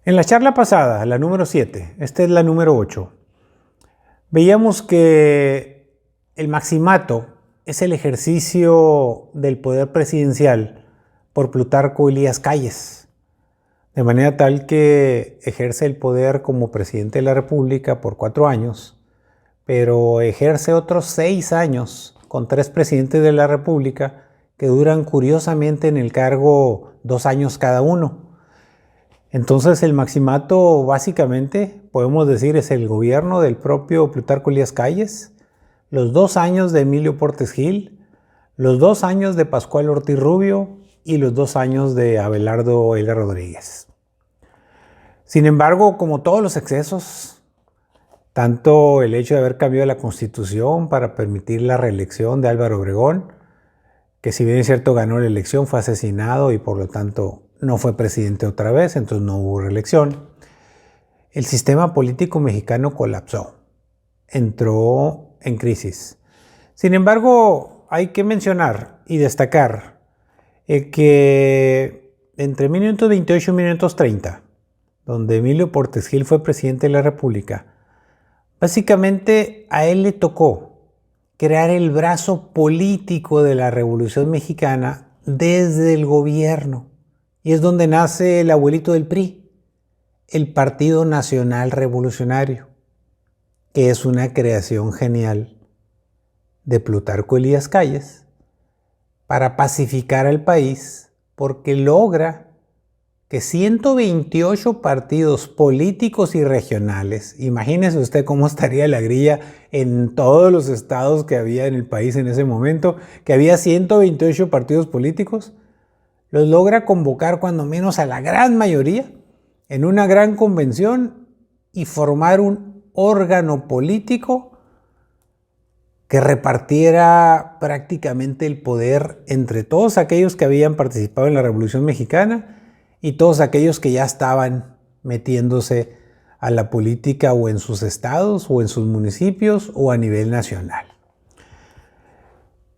En la charla pasada, la número 7, esta es la número 8, veíamos que el maximato es el ejercicio del poder presidencial por Plutarco Elías Calles, de manera tal que ejerce el poder como presidente de la República por 4 años, pero ejerce otros 6 años con 3 presidentes de la República que duran curiosamente en el cargo 2 años cada uno. Entonces el maximato básicamente podemos decir es el gobierno del propio Plutarco Elías Calles, los 2 años de Emilio Portes Gil, los 2 años de Pascual Ortiz Rubio y los 2 años de Abelardo L. Rodríguez. Sin embargo, como todos los excesos, tanto el hecho de haber cambiado la Constitución para permitir la reelección de Álvaro Obregón, que si bien es cierto ganó la elección, fue asesinado y por lo tanto no fue presidente otra vez, entonces no hubo reelección. El sistema político mexicano colapsó, entró en crisis. Sin embargo, hay que mencionar y destacar que entre 1928 y 1930, donde Emilio Portes Gil fue presidente de la República, básicamente a él le tocó crear el brazo político de la Revolución Mexicana desde el gobierno. Y es donde nace el abuelito del PRI, el Partido Nacional Revolucionario, que es una creación genial de Plutarco Elías Calles para pacificar al país, porque logra que 128 partidos políticos y regionales, imagínese usted cómo estaría la grilla en todos los estados que había en el país en ese momento, que había 128 partidos políticos, los logra convocar cuando menos a la gran mayoría en una gran convención y formar un órgano político que repartiera prácticamente el poder entre todos aquellos que habían participado en la Revolución Mexicana y todos aquellos que ya estaban metiéndose a la política o en sus estados o en sus municipios o a nivel nacional.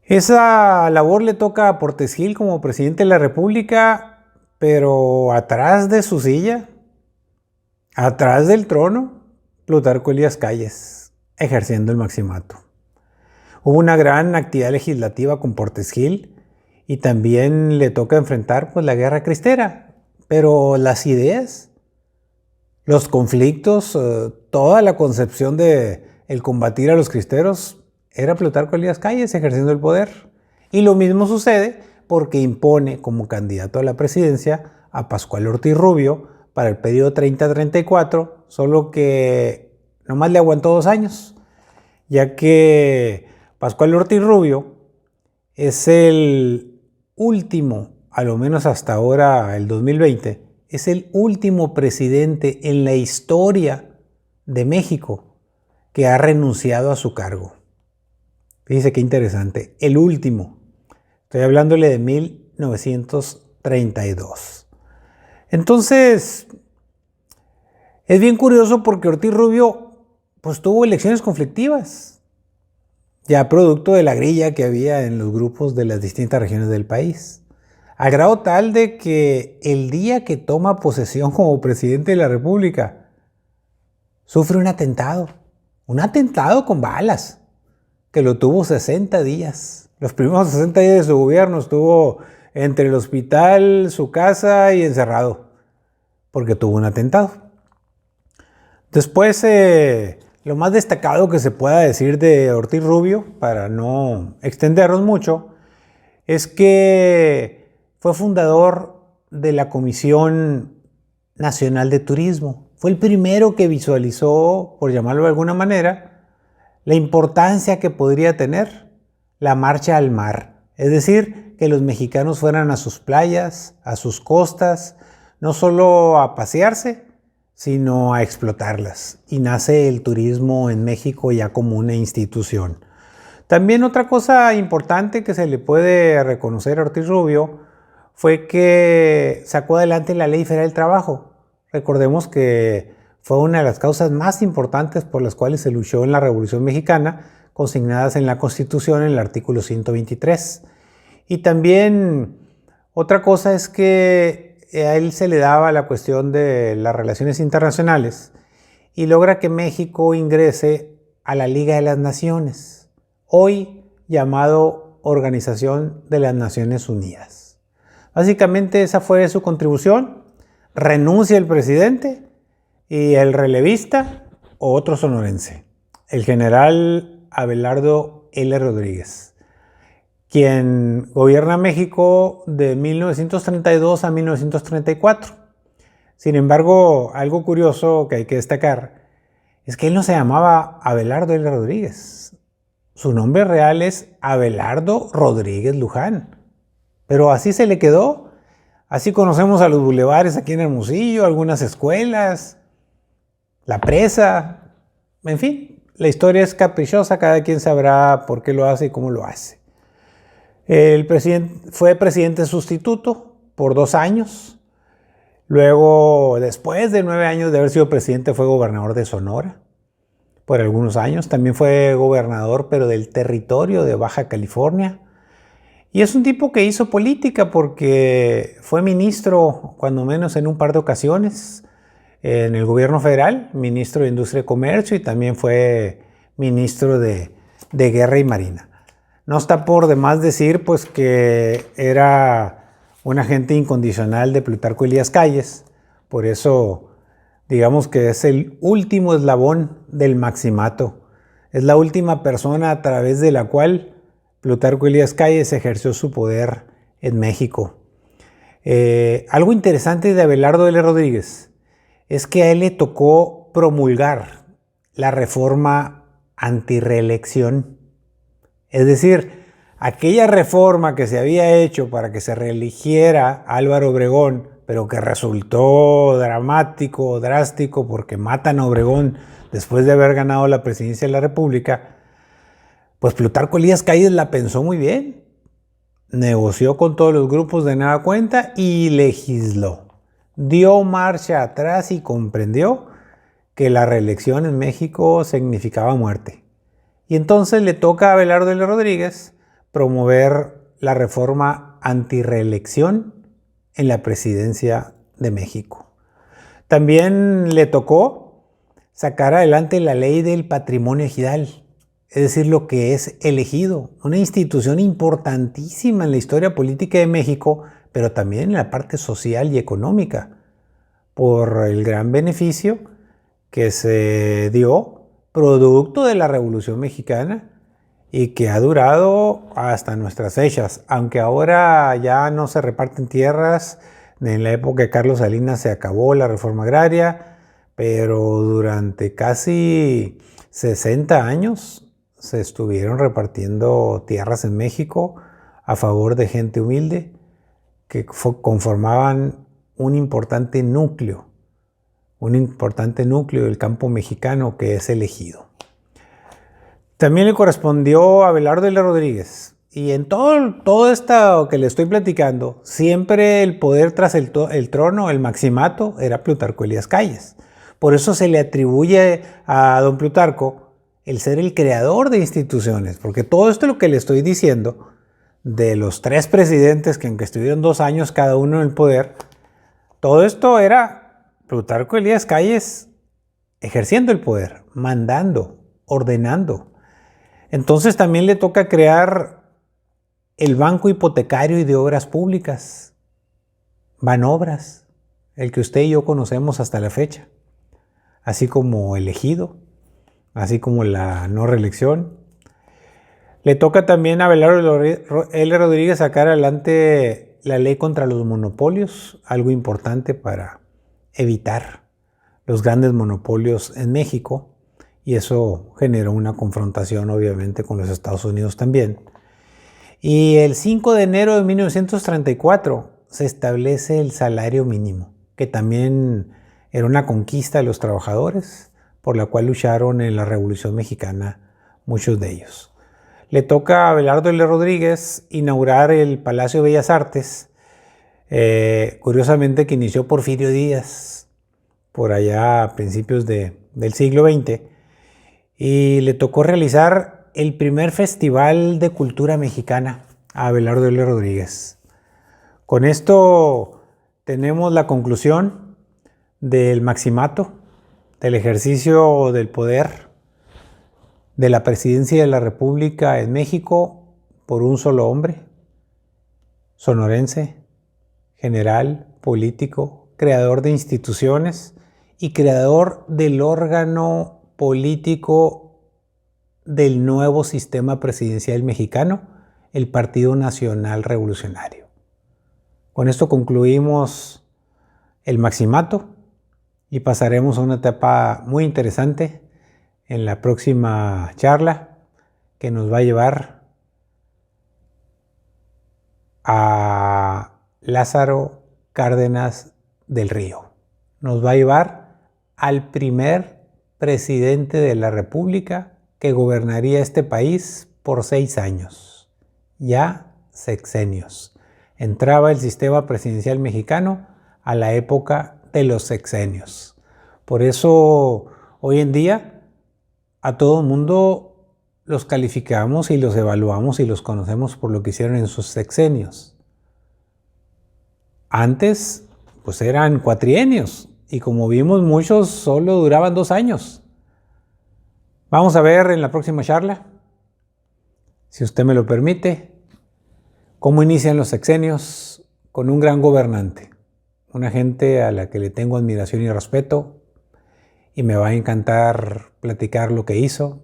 Esa labor le toca a Portes Gil como presidente de la República, pero atrás de su silla, atrás del trono, Plutarco Elías Calles, ejerciendo el maximato. Hubo una gran actividad legislativa con Portes Gil y también le toca enfrentar la guerra cristera, pero las ideas, los conflictos, toda la concepción de el combatir a los cristeros era Plutarco Elías Calles ejerciendo el poder. Y lo mismo sucede porque impone como candidato a la presidencia a Pascual Ortiz Rubio para el periodo 30-34, solo que nomás le aguantó 2 años, ya que Pascual Ortiz Rubio es el último, a lo menos hasta ahora, el 2020, es el último presidente en la historia de México que ha renunciado a su cargo. Fíjense qué interesante, el último. Estoy hablándole de 1932. Entonces, es bien curioso porque Ortiz Rubio tuvo elecciones conflictivas, ya producto de la grilla que había en los grupos de las distintas regiones del país. Al grado tal de que el día que toma posesión como presidente de la República, sufre un atentado con balas, que lo tuvo 60 días. Los primeros 60 días de su gobierno estuvo entre el hospital, su casa y encerrado, porque tuvo un atentado. Después, lo más destacado que se pueda decir de Ortiz Rubio, para no extendernos mucho, es que fue fundador de la Comisión Nacional de Turismo. Fue el primero que visualizó, por llamarlo de alguna manera, la importancia que podría tener la marcha al mar. Es decir, que los mexicanos fueran a sus playas, a sus costas, no solo a pasearse, sino a explotarlas. Y nace el turismo en México ya como una institución. También otra cosa importante que se le puede reconocer a Ortiz Rubio fue que sacó adelante la Ley Federal del Trabajo. Recordemos que fue una de las causas más importantes por las cuales se luchó en la Revolución Mexicana, consignadas en la Constitución en el artículo 123. Y también otra cosa es que a él se le daba la cuestión de las relaciones internacionales y logra que México ingrese a la Liga de las Naciones, hoy llamado Organización de las Naciones Unidas. Básicamente esa fue su contribución. Renuncia el presidente y el relevista o otro sonorense, el general Abelardo L. Rodríguez, quien gobierna México de 1932 a 1934. Sin embargo, algo curioso que hay que destacar es que él no se llamaba Abelardo L. Rodríguez. Su nombre real es Abelardo Rodríguez Luján, pero así se le quedó. Así conocemos a los bulevares aquí en Hermosillo, algunas escuelas, la presa, en fin, la historia es caprichosa, cada quien sabrá por qué lo hace y cómo lo hace. El presidente fue presidente sustituto por 2 años. Luego, después de 9 años de haber sido presidente, fue gobernador de Sonora por algunos años. También fue gobernador, pero del territorio de Baja California. Y es un tipo que hizo política porque fue ministro, cuando menos en un par de ocasiones, en el gobierno federal, ministro de Industria y Comercio, y también fue ministro de Guerra y Marina. No está por demás decir pues, que era un agente incondicional de Plutarco Elías Calles. Por eso, digamos que es el último eslabón del maximato. Es la última persona a través de la cual Plutarco Elías Calles ejerció su poder en México. Algo interesante de Abelardo L. Rodríguez es que a él le tocó promulgar la reforma antirreelección. Es decir, aquella reforma que se había hecho para que se reeligiera Álvaro Obregón, pero que resultó dramático, drástico, porque matan a Obregón después de haber ganado la presidencia de la República, pues Plutarco Elías Calles la pensó muy bien. Negoció con todos los grupos de nueva cuenta y legisló. Dio marcha atrás y comprendió que la reelección en México significaba muerte. Y entonces le toca a Abelardo L. Rodríguez promover la reforma antirreelección en la presidencia de México. También le tocó sacar adelante la ley del patrimonio ejidal, es decir, lo que es el ejido, una institución importantísima en la historia política de México, pero también en la parte social y económica, por el gran beneficio que se dio producto de la Revolución Mexicana y que ha durado hasta nuestras fechas, aunque ahora ya no se reparten tierras. En la época de Carlos Salinas se acabó la reforma agraria, pero durante casi 60 años se estuvieron repartiendo tierras en México a favor de gente humilde que conformaban un importante núcleo del campo mexicano que es el ejido. También le correspondió a Abelardo L. Rodríguez. Y en todo esto que le estoy platicando, siempre el poder tras el trono, el maximato, era Plutarco Elías Calles. Por eso se le atribuye a don Plutarco el ser el creador de instituciones, porque todo esto lo que le estoy diciendo, de los 3 presidentes que aunque estuvieron 2 años cada uno en el poder, todo esto era Plutarco Elías Calles ejerciendo el poder, mandando, ordenando. Entonces también le toca crear el Banco Hipotecario y de Obras Públicas, Banobras, el que usted y yo conocemos hasta la fecha, así como el ejido, así como la no reelección. Le toca también a Abelardo L. Rodríguez sacar adelante la ley contra los monopolios, algo importante para evitar los grandes monopolios en México, y eso generó una confrontación obviamente con los Estados Unidos también. Y el 5 de enero de 1934 se establece el salario mínimo, que también era una conquista de los trabajadores, por la cual lucharon en la Revolución Mexicana muchos de ellos. Le toca a Abelardo L. Rodríguez inaugurar el Palacio de Bellas Artes, curiosamente que inició Porfirio Díaz, por allá a principios del siglo XX, y le tocó realizar el primer Festival de Cultura Mexicana a Abelardo L. Rodríguez. Con esto tenemos la conclusión del maximato, del ejercicio del poder de la presidencia de la República en México por un solo hombre, sonorense, general, político, creador de instituciones y creador del órgano político del nuevo sistema presidencial mexicano, el Partido Nacional Revolucionario. Con esto concluimos el maximato y pasaremos a una etapa muy interesante en la próxima charla que nos va a llevar a Lázaro Cárdenas del Río. Nos va a llevar al primer presidente de la República que gobernaría este país por 6 años, ya sexenios. Entraba el sistema presidencial mexicano a la época de los sexenios. Por eso hoy en día a todo el mundo los calificamos y los evaluamos y los conocemos por lo que hicieron en sus sexenios. Antes, pues eran cuatrienios y como vimos muchos solo duraban 2 años. Vamos a ver en la próxima charla, si usted me lo permite, cómo inician los sexenios con un gran gobernante, una gente a la que le tengo admiración y respeto y me va a encantar platicar lo que hizo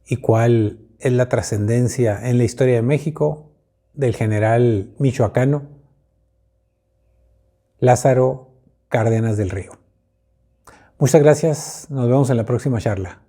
y cuál es la trascendencia en la historia de México del general michoacano Lázaro Cárdenas del Río. Muchas gracias, nos vemos en la próxima charla.